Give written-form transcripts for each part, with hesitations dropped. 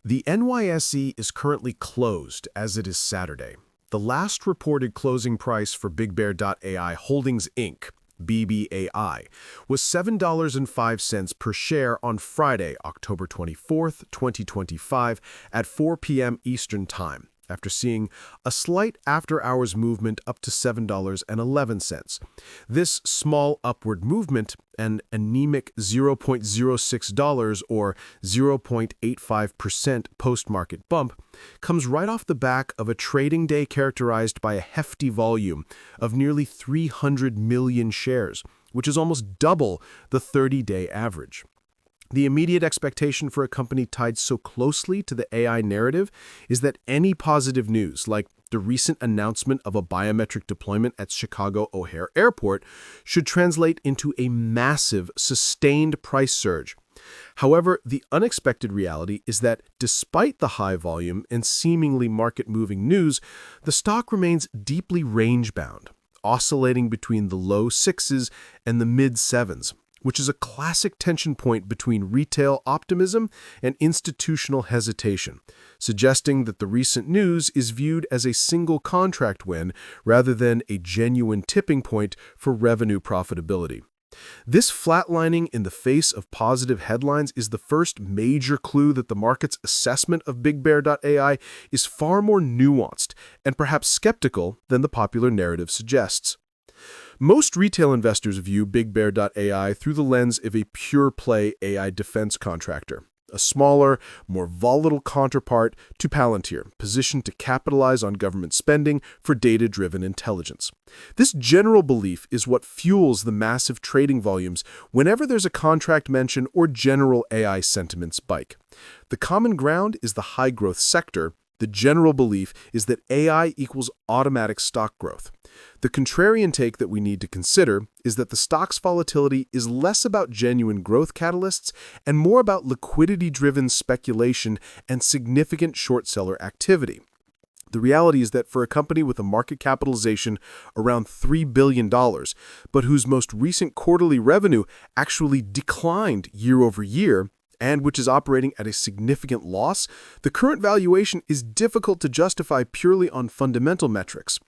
The NYSE is currently closed as it is Saturday. The last reported closing price for BigBear.ai Holdings Inc., BBAI, was $7.05 per share on Friday, October 24th, 2025, at 4 p.m. Eastern Time, after seeing a slight after-hours movement up to $7.11. This small upward movement, an anemic $0.06 or 0.85% post-market bump, comes right off the back of a trading day characterized by a hefty volume of nearly 300 million shares, which is almost double the 30-day average. The immediate expectation for a company tied so closely to the AI narrative is that any positive news, like the recent announcement of a biometric deployment at Chicago O'Hare Airport, should translate into a massive, sustained price surge. However, the unexpected reality is that despite the high volume and seemingly market-moving news, the stock remains deeply range-bound, oscillating between the low sixes and the mid-sevens, which is a classic tension point between retail optimism and institutional hesitation, suggesting that the recent news is viewed as a single contract win rather than a genuine tipping point for revenue profitability. This flatlining in the face of positive headlines is the first major clue that the market's assessment of BigBear.ai is far more nuanced and perhaps skeptical than the popular narrative suggests. Most retail investors view BigBear.ai through the lens of a pure-play AI defense contractor, a smaller, more volatile counterpart to Palantir, positioned to capitalize on government spending for data-driven intelligence. This general belief is what fuels the massive trading volumes whenever there's a contract mention or general AI sentiment spike. The common ground is the high-growth sector. The general belief is that AI equals automatic stock growth. The contrarian take that we need to consider is that the stock's volatility is less about genuine growth catalysts and more about liquidity-driven speculation and significant short seller activity. The reality is that for a company with a market capitalization around $3 billion, but whose most recent quarterly revenue actually declined year over year, and which is operating at a significant loss, the current valuation is difficult to justify purely on fundamental metrics.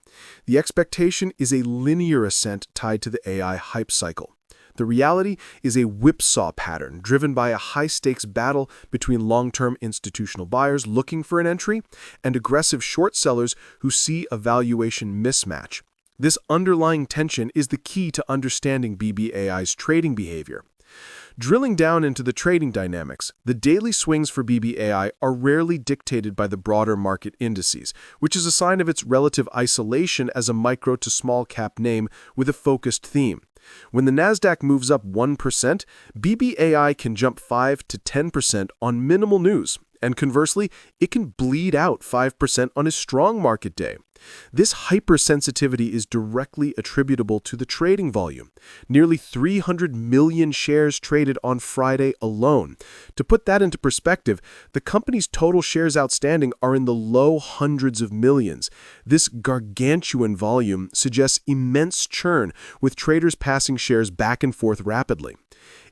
The expectation is a linear ascent tied to the AI hype cycle. The reality is a whipsaw pattern driven by a high-stakes battle between long-term institutional buyers looking for an entry and aggressive short sellers who see a valuation mismatch. This underlying tension is the key to understanding BBAI's trading behavior. Drilling down into the trading dynamics, the daily swings for BBAI are rarely dictated by the broader market indices, which is a sign of its relative isolation as a micro to small cap name with a focused theme. When the Nasdaq moves up 1%, BBAI can jump 5 to 10% on minimal news, and conversely, it can bleed out 5% on a strong market day. This hypersensitivity is directly attributable to the trading volume. Nearly 300 million shares traded on Friday alone. To put that into perspective, the company's total shares outstanding are in the low hundreds of millions. This gargantuan volume suggests immense churn, with traders passing shares back and forth rapidly.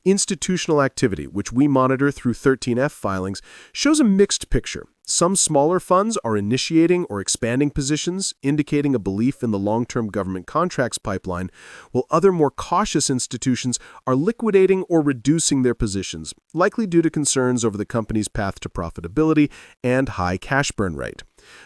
Institutional activity, which we monitor through 13F filings, shows a mixed picture. Some smaller funds are initiating or expanding positions, indicating a belief in the long-term government contracts pipeline, while other more cautious institutions are liquidating or reducing their positions, likely due to concerns over the company's path to profitability and high cash burn rate.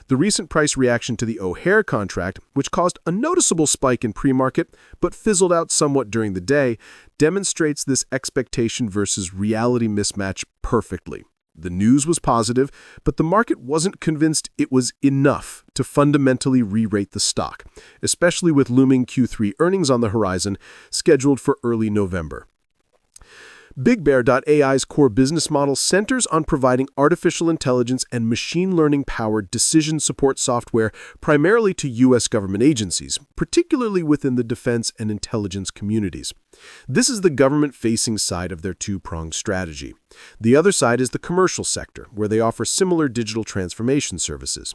The recent price reaction to the O'Hare contract, which caused a noticeable spike in pre-market but fizzled out somewhat during the day, demonstrates this expectation versus reality mismatch perfectly. The news was positive, but the market wasn't convinced it was enough to fundamentally re-rate the stock, especially with looming Q3 earnings on the horizon, scheduled for early November. BigBear.ai's core business model centers on providing artificial intelligence and machine learning-powered decision support software primarily to U.S. government agencies, particularly within the defense and intelligence communities. This is the government-facing side of their two-pronged strategy. The other side is the commercial sector, where they offer similar digital transformation services.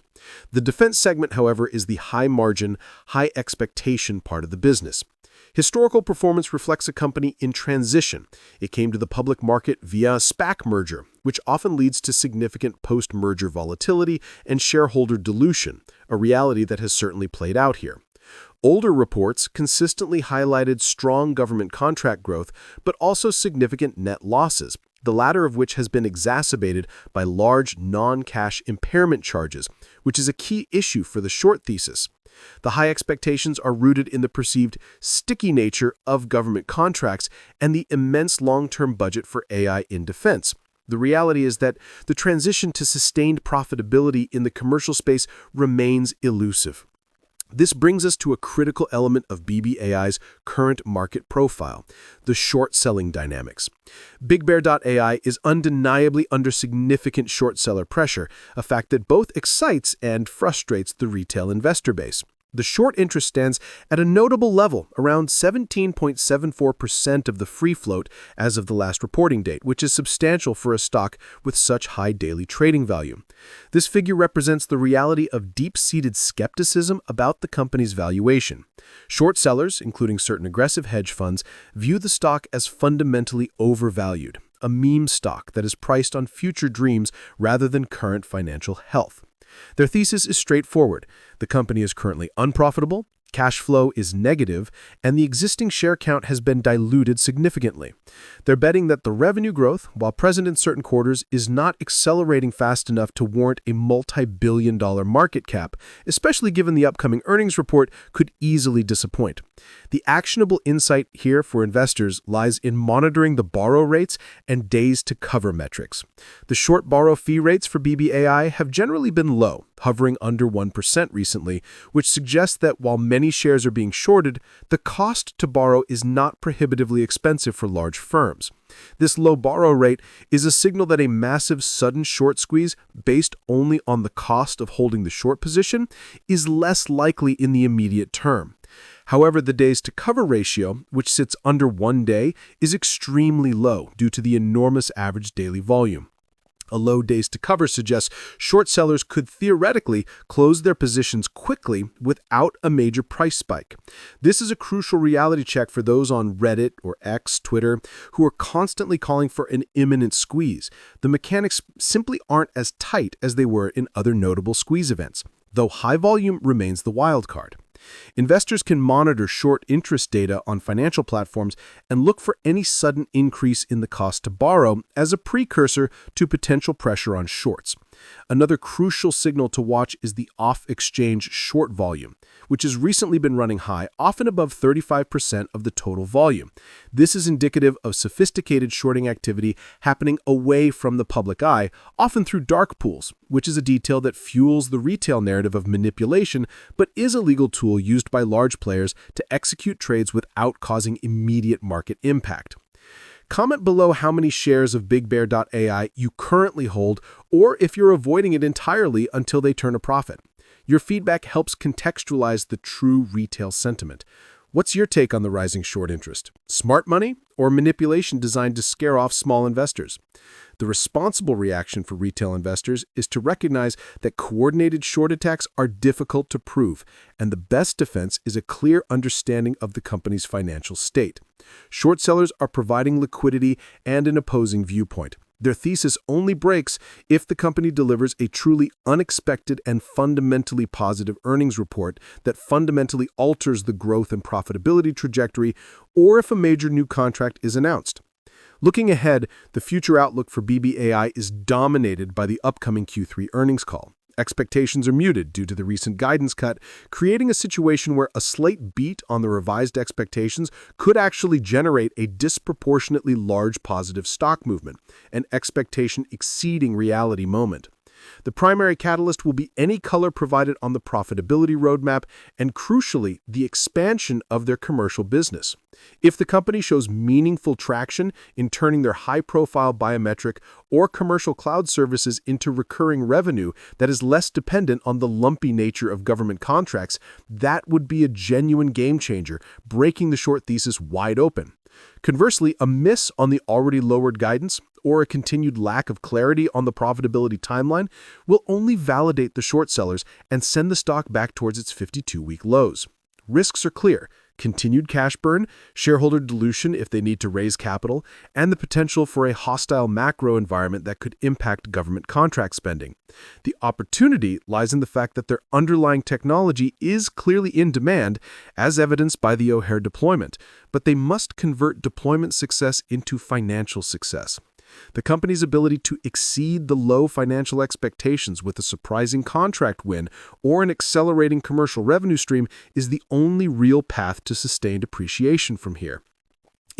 The defense segment, however, is the high-margin, high-expectation part of the business. Historical performance reflects a company in transition. It came to the public market via a SPAC merger, which often leads to significant post-merger volatility and shareholder dilution, a reality that has certainly played out here. Older reports consistently highlighted strong government contract growth, but also significant net losses, the latter of which has been exacerbated by large non-cash impairment charges, which is a key issue for the short thesis. The high expectations are rooted in the perceived sticky nature of government contracts and the immense long-term budget for AI in defense. The reality is that the transition to sustained profitability in the commercial space remains elusive. This brings us to a critical element of BBAI's current market profile, the short-selling dynamics. BigBear.ai is undeniably under significant short-seller pressure, a fact that both excites and frustrates the retail investor base. The short interest stands at a notable level, around 17.74% of the free float as of the last reporting date, which is substantial for a stock with such high daily trading value. This figure represents the reality of deep-seated skepticism about the company's valuation. Short sellers, including certain aggressive hedge funds, view the stock as fundamentally overvalued, a meme stock that is priced on future dreams rather than current financial health. Their thesis is straightforward. The company is currently unprofitable, cash flow is negative, and the existing share count has been diluted significantly. They're betting that the revenue growth, while present in certain quarters, is not accelerating fast enough to warrant a multi-billion-dollar market cap, especially given the upcoming earnings report could easily disappoint. The actionable insight here for investors lies in monitoring the borrow rates and days to cover metrics. The short borrow fee rates for BBAI have generally been low, hovering under 1% recently, which suggests that while many shares are being shorted, the cost to borrow is not prohibitively expensive for large firms. This low borrow rate is a signal that a massive sudden short squeeze based only on the cost of holding the short position is less likely in the immediate term. However, the days to cover ratio, which sits under 1 day, is extremely low due to the enormous average daily volume. A low days to cover suggests short sellers could theoretically close their positions quickly without a major price spike. This is a crucial reality check for those on Reddit or X, Twitter, who are constantly calling for an imminent squeeze. The mechanics simply aren't as tight as they were in other notable squeeze events, though high volume remains the wild card. Investors can monitor short interest data on financial platforms and look for any sudden increase in the cost to borrow as a precursor to potential pressure on shorts. Another crucial signal to watch is the off-exchange short volume, which has recently been running high, often above 35% of the total volume. This is indicative of sophisticated shorting activity happening away from the public eye, often through dark pools, which is a detail that fuels the retail narrative of manipulation, but is a legal tool used by large players to execute trades without causing immediate market impact. Comment below how many shares of BigBear.ai you currently hold, or if you're avoiding it entirely until they turn a profit. Your feedback helps contextualize the true retail sentiment. What's your take on the rising short interest? Smart money or manipulation designed to scare off small investors? The responsible reaction for retail investors is to recognize that coordinated short attacks are difficult to prove, and the best defense is a clear understanding of the company's financial state. Short sellers are providing liquidity and an opposing viewpoint. Their thesis only breaks if the company delivers a truly unexpected and fundamentally positive earnings report that fundamentally alters the growth and profitability trajectory, or if a major new contract is announced. Looking ahead, the future outlook for BBAI is dominated by the upcoming Q3 earnings call. Expectations are muted due to the recent guidance cut, creating a situation where a slight beat on the revised expectations could actually generate a disproportionately large positive stock movement, an expectation exceeding reality moment. The primary catalyst will be any color provided on the profitability roadmap and, crucially, the expansion of their commercial business. If the company shows meaningful traction in turning their high-profile biometric or commercial cloud services into recurring revenue that is less dependent on the lumpy nature of government contracts, that would be a genuine game-changer, breaking the short thesis wide open. Conversely, a miss on the already lowered guidance or a continued lack of clarity on the profitability timeline will only validate the short sellers and send the stock back towards its 52-week lows. Risks are clear. continued cash burn, shareholder dilution if they need to raise capital, and the potential for a hostile macro environment that could impact government contract spending. The opportunity lies in the fact that their underlying technology is clearly in demand, as evidenced by the O'Hare deployment, but they must convert deployment success into financial success. The company's ability to exceed the low financial expectations with a surprising contract win or an accelerating commercial revenue stream is the only real path to sustained appreciation from here.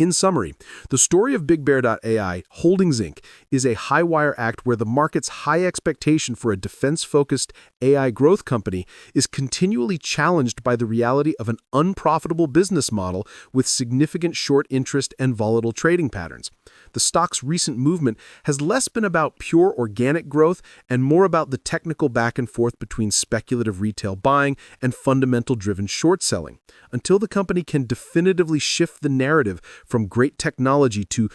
In summary, the story of BigBear.ai Holdings Inc. is a high-wire act where the market's high expectation for a defense-focused AI growth company is continually challenged by the reality of an unprofitable business model with significant short interest and volatile trading patterns. The stock's recent movement has less been about pure organic growth and more about the technical back and forth between speculative retail buying and fundamental-driven short selling. Until the company can definitively shift the narrative from great technology to